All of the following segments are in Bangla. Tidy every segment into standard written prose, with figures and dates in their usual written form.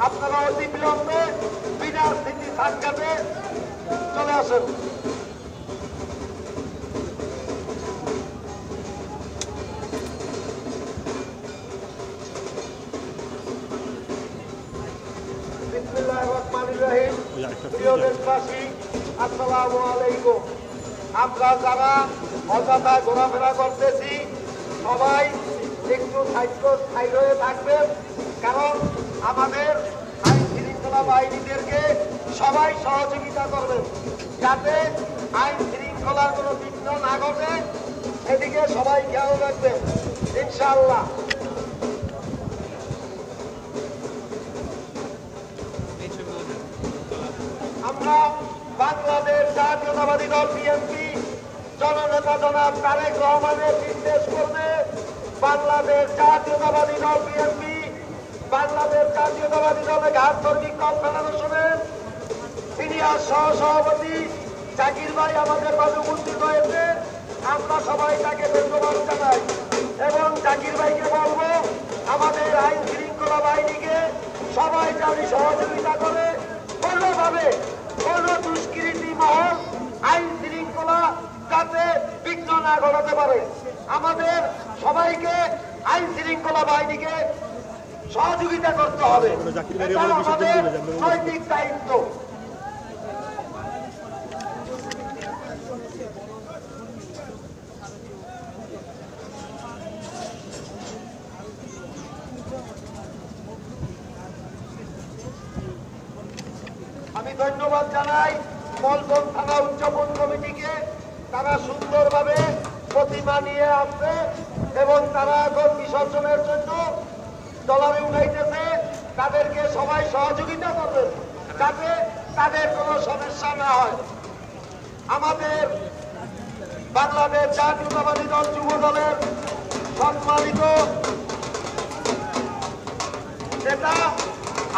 আপনারা অতি বিলম্বে বিনা স্থিতি সাক্ষাতে চলে আসেন। বিসমিল্লাহির রহমানির রহিম। প্রিয় দেশবাসী, আসসালামু আলাইকুম। আমরা যারা অযথা ঘোরাফেরা করতেছি সবাই একটু সাইড হয়ে থাকবেন, কারণ আমাদের আইন শৃঙ্খলা বাহিনীদেরকে সবাই সহযোগিতা করবেন যাতে আইন শৃঙ্খলার কোনো বিঘ্ন না ঘটে, সেদিকে সবাই খেয়াল রাখবেন ইনশাআল্লাহ। আমরা বাংলাদেশ জাতীয়তাবাদী দল বিএনপি জননেতা জনাব তারেক রহমানের নির্দেশ করবে বাংলাদেশ জাতীয়তাবাদী দল বিএনপি বাংলাদেশ জাতীয়তাবাদী দলের ঘাট শ্রমিক কনফেডারেশনের সিনিয়র সহসভাপতি জাকির ভাই আমাদের মাঝে উপস্থিত হয়েছে। আমরা সবাই তাকে ধন্যবাদ জানাই এবং জাকির ভাইকে বলবো আমাদের আইন শৃঙ্খলা বাহিনীকে সবাই জানি সহযোগিতা করে কোনোভাবে কোন দুষ্কৃতী মহল আইন শৃঙ্খলা যাতে বিঘ্ন না ঘটাতে পারে। আমাদের সবাইকে আইন শৃঙ্খলা বাহিনীকে সহযোগিতা করতে হবে, এটা আমাদের নৈতিক দায়িত্ব। আমি ধন্যবাদ জানাই পল্টন থানা উদযাপন কমিটিকে, তারা সুন্দরভাবে প্রতিমা নিয়ে আসছে এবং তারা এখন বিসর্জনের জন্য ডলারে উঠাইতেছে। তাদেরকে সবাই সহযোগিতা করবে যাতে তাদের কোনো সমস্যা না হয়। আমাদের বাংলাদেশ জাতীয়তাবাদী দল যুব দলের সম্মানিত নেতা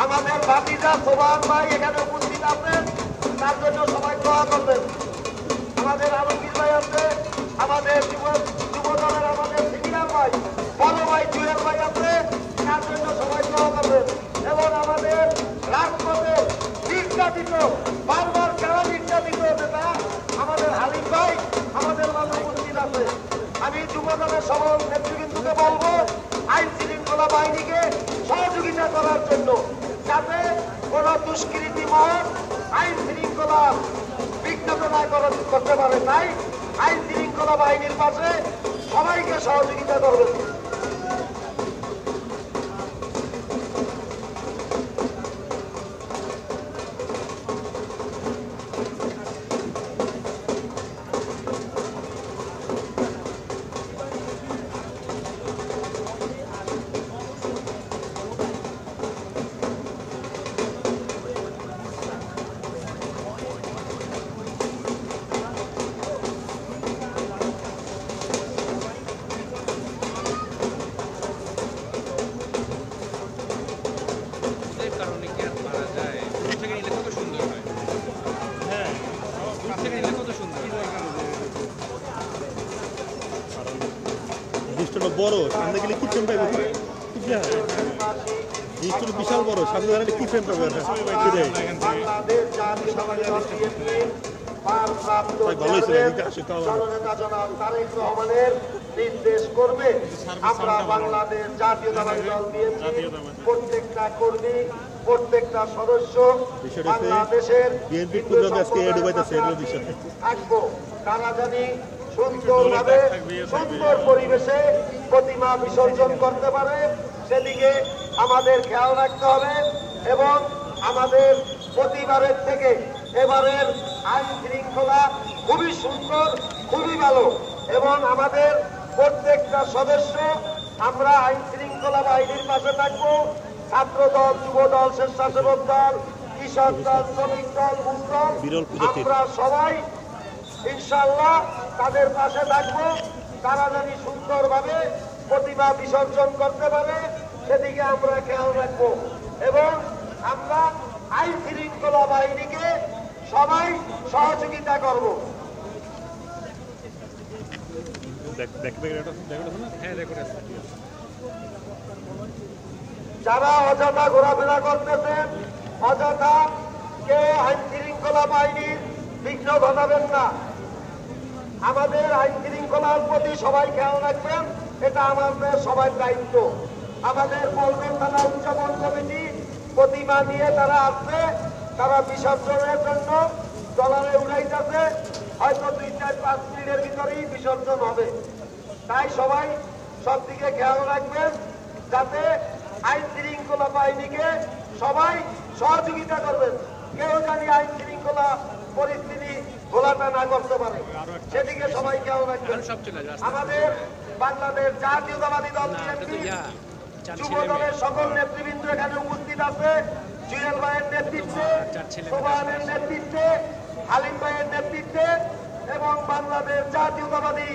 আমাদের ভাতিজা সোবান ভাই এখানে উপস্থিত আছেন, তার জন্য সবাই দোয়া করবেন। আমাদের আলমগীর ভাই আছে, আমাদের যুব দলের আমাদের সিনিয়র ভাই বড় ভাই জুয়েল ভাই আছে, তার জন্য সবাই দোয়া করবেন। এবং আমাদের রাজপথে নির্যাতিত বারবার যারা নির্যাতিত নেতা আমাদের হালিম ভাই আমাদের মাঝে উপস্থিত আছে। আমি যুব দলের সকল নেতৃবৃন্দকে বলবো আইন শৃঙ্খলা বাহিনীকে সহযোগিতা করার জন্য যাতে কোন দুষ্কৃতী মহল আইন শৃঙ্খলা বিঘ্ন না করতে পারে। তাই আইন শৃঙ্খলা বাহিনীর পাশে সবাইকে সহযোগিতা করবেন। বড় সামনে গেলে কি ফ্রেম পাইব, বিশাল বড় সামনে দাঁড়ালে কি ফ্রেম পাবে। নির্দেশ করবে আমরা বাংলাদেশ জাতীয়তাবাদী দল বিএনপি প্রত্যেকটা কর্মী প্রত্যেকটা সদস্য বাংলাদেশের থাকবো, তারা জানি সুন্দরভাবে সুন্দর পরিবেশে প্রতিমা বিসর্জন করতে পারে সেদিকে আমাদের খেয়াল রাখতে হবে। এবং আমাদের প্রতিবারের থেকে এবারের আইন শৃঙ্খলা খুবই সুন্দর, খুবই ভালো এবং আমাদের প্রত্যেকটা সদস্য আমরা আইন শৃঙ্খলা বাহিনীর পাশে থাকবো। ছাত্র দল, যুব দল, স্বেচ্ছাসেবক দল, কৃষক দল, শ্রমিক দল, মুখ দল, আমরা সবাই ইনশাআল্লাহ তাদের পাশে থাকবো। তারা জানি সুন্দরভাবে প্রতিমা বিসর্জন করতে পারে সেদিকে আমরা খেয়াল রাখবো এবং আমরা আইন শৃঙ্খলা বাহিনীকে সবাই সহযোগিতা করব। হ্যাঁ যারা অযথা ঘোরাফেরা করতেছেন, অযথা কেউ আইন শৃঙ্খলা বাহিনীর বিঘ্ন ঘটাবেন না। আমাদের আইন শৃঙ্খলার প্রতি সবাই খেয়াল রাখবেন, এটা আমাদের সবার দায়িত্ব। আমাদের পল্টন থানা উদযাপন কমিটি প্রতিমা নিয়ে তারা আসছে, তারা বিসর্জনের জন্য ডলারে উড়াইতেছে, হয়তো 2-4-5 মিনিটের ভিতরেই বিসর্জন হবে। তাই সবাই সব দিকে খেয়াল রাখবেন, যাতে আইন শৃঙ্খলা বাহিনীকে সবাই সহযোগিতা করবেন, কেউ জানি আইন শৃঙ্খলা পরিস্থিতি ঘোলাটা না করতে পারে, সেদিকে সবাই খেয়াল রাখবেন। আমাদের বাংলাদেশ জাতীয়তাবাদী দল বিএনপি যুব দলের সকল নেতৃবৃন্দ এখানে উপস্থিত আছে। জুয়েল ভাইয়ের নেতৃত্বে, সোবানের নেতৃত্বে, হালিম ভাইয়ের নেতৃত্বে এবং বাংলাদেশ জাতীয়তাবাদী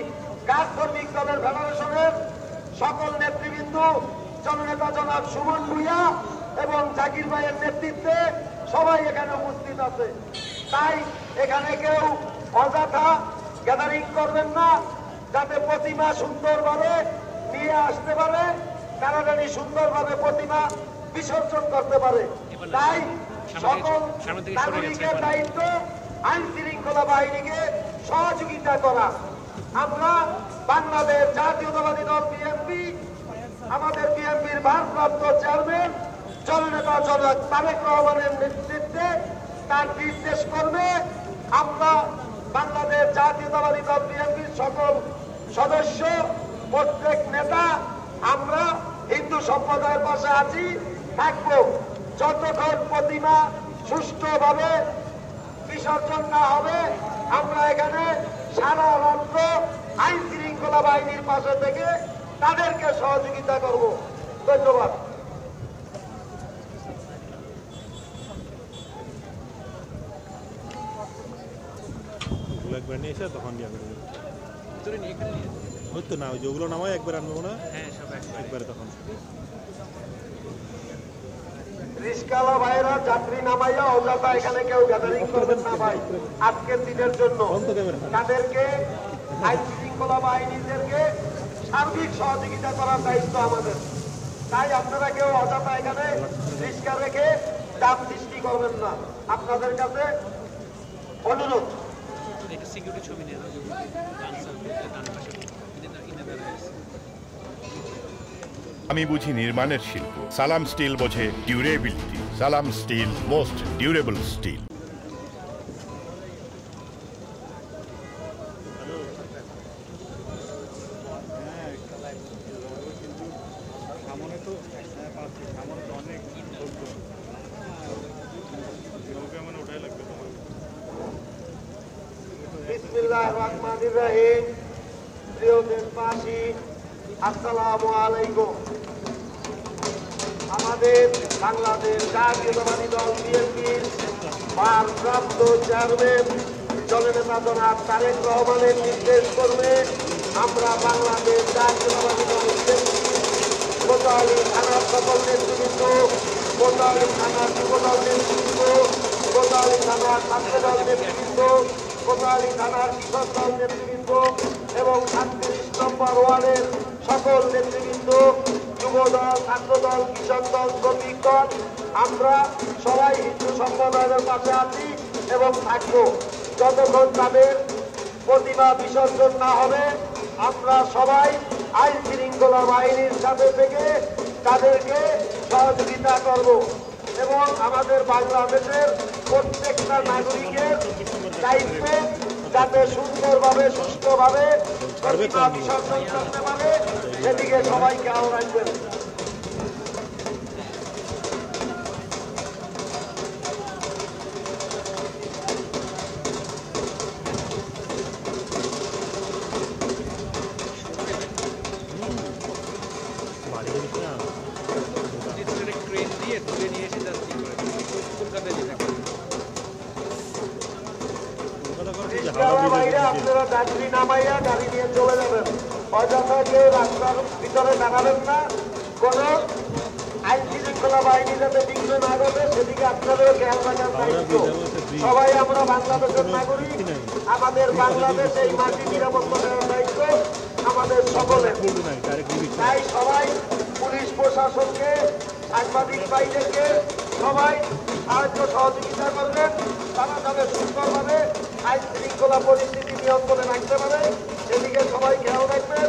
গাছ শ্রমিক দলের ফেডারেশনের সকল নেতৃবৃন্দ, জননেতা জনাব সুমন ভূঁইয়া এবং জাকির ভাইয়ের নেতৃত্বে সবাই এখানে উপস্থিত আছে। তাই এখানে কেউ অযথা গ্যাদারিং করবেন না, যাতে প্রতিমা সুন্দরভাবে নিয়ে আসতে পারে, তারা জানি সুন্দরভাবে প্রতিমা বিসর্জন করতে পারে। তাই সকল নাগরিকের দায়িত্ব আইন শৃঙ্খলা বাহিনীকে সহযোগিতা করা। আমরা বাংলাদেশ জাতীয়তাবাদী দল বিএনপি, আমাদের বিএনপির ভারপ্রাপ্ত চেয়ারম্যান জননেতা জনাব তারেক রহমানের নেতৃত্বে তার নির্দেশ করবে আমরা বাংলাদেশ জাতীয়তাবাদী দল বিএনপির সকল সদস্য, প্রত্যেক নেতা আমরা হিন্দু সম্প্রদায়ের পাশে আছি, থাকবো। যতক্ষণ প্রতিমা সুষ্ঠুভাবে বিসর্জন না হবে, আমরা এখানে সারা রাত্র আইন শৃঙ্খলা বাহিনীর পাশে থেকে তাদেরকে সহযোগিতা করব। ধন্যবাদ। একবার নিয়ে এসে তখন হয়তো না, ওই যেগুলো নামায় একবার আনবো না, একবারে তখন রিস্কালা ভাইরা যাত্রী নামাইয়া অযথা এখানে কেউ গ্যাদারিং করবেন না ভাই। আজকের দিনের জন্য তাদেরকে আইন শৃঙ্খলা বাহিনীদেরকে সার্বিক সহযোগিতা করার দায়িত্ব আমাদের। তাই আপনারা কেউ অযথা এখানে রিস্কা রেখে চাপ সৃষ্টি করবেন না, আপনাদের কাছে অনুরোধ। আমি বুঝি নির্মাণের শিল্প, সালাম স্টিল বোঝে ডিউরেবিলিটি। সালাম স্টিল, মোস্ট ডিউরেবল স্টিল। বিসমিল্লাহির রহমানির রহিম। প্রিয় দেশবাসী, আসসালামু আলাইকুম। আমাদের বাংলাদেশ জাতীয়তাবাদী দল বিএনপির ভারপ্রাপ্ত চেয়ারম্যান জননেতা জনাব তারেক রহমানের নির্দেশ করবে আমরা বাংলাদেশ জাতীয়তাবাদী দল বিএনপি কোতোয়ালি থানার সকল নেতৃবৃন্দ, কোতোয়ালি থানার যুবদল নেতৃবৃন্দ, কোতোয়ালি থানার ছাত্রদল নেতৃবৃন্দ, কোতোয়ালি থানার কৃষক দল নেতৃবৃন্দ এবং 38 নম্বর ওয়ার্ডের সকল নেতৃবৃন্দ, যুবদল, ছাত্রদল, কৃষক দল, শ্রমিক দল, আমরা সবাই হিন্দু সম্প্রদায়ের পাশে আছি এবং থাকবো। যতক্ষণ তাদের প্রতিমা বিসর্জন না হবে, আমরা সবাই আইন শৃঙ্খলা বাহিনীর সাথে থেকে তাদেরকে সহযোগিতা করব এবং আমাদের বাংলাদেশের প্রত্যেকটা নাগরিকের দায়িত্ব যাতে সুন্দরভাবে, সুষ্ঠুভাবে প্রতিমা বিসর্জন করতে পারে, সেদিকে সবাই খেয়াল রাখবেন। আপনারা যাত্রী নামাইয়া গাড়ি নিয়ে চলে যাবেন, অযথা কেউ রাস্তার ভিতরে দাঁড়াবেন না। কোন আইন শৃঙ্খলা বাহিনী যাতে বিঘ্ন না ঘটে, সেদিকে আপনাদের খেয়াল রাখার দায়িত্ব। সবাই আমরা বাংলাদেশের নাগরিক, আমাদের বাংলাদেশ এই মাটি নিরাপত্তা দেওয়ার দায়িত্ব আমাদের সকলের। তাই সবাই পুলিশ প্রশাসনকে সাংবাদিক ভাইদেরকে সবাই সাহায্য সহযোগিতা করবেন, তারা যাতে সুন্দরভাবে আইন শৃঙ্খলা পরিস্থিতি নিয়ন্ত্রণে রাখতে পারে সেদিকে সবাই খেয়াল রাখবেন।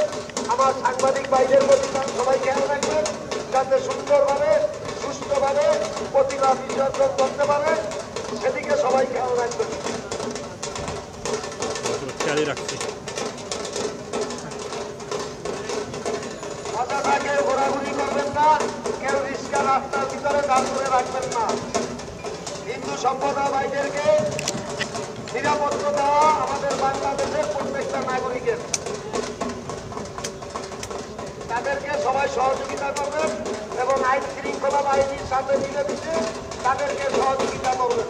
আমার সাংবাদিক ভাইদের প্রতি সবাই খেয়াল রাখবেন যাতে সুন্দরভাবে সুষ্ঠুভাবে প্রতিভা বিসর্জন করতে পারে সেদিকে সবাই খেয়াল রাখবেন। চালিয়ে রাখছি। অযথাকে ঘোরাঘুরি করবেন না, কেউ রিস্কা রাস্তার ভিতরে দাঁড় করে রাখবেন না। হিন্দু সম্প্রদায় ভাইদেরকে নিরাপত্তা দেওয়া আমাদের বাংলাদেশের প্রত্যেকটা নাগরিকের, তাদেরকে সবাই সহযোগিতা করবেন এবং আইন শৃঙ্খলা বাহিনীর সাথে মিলেমিশে তাদেরকে সহযোগিতা করবেন।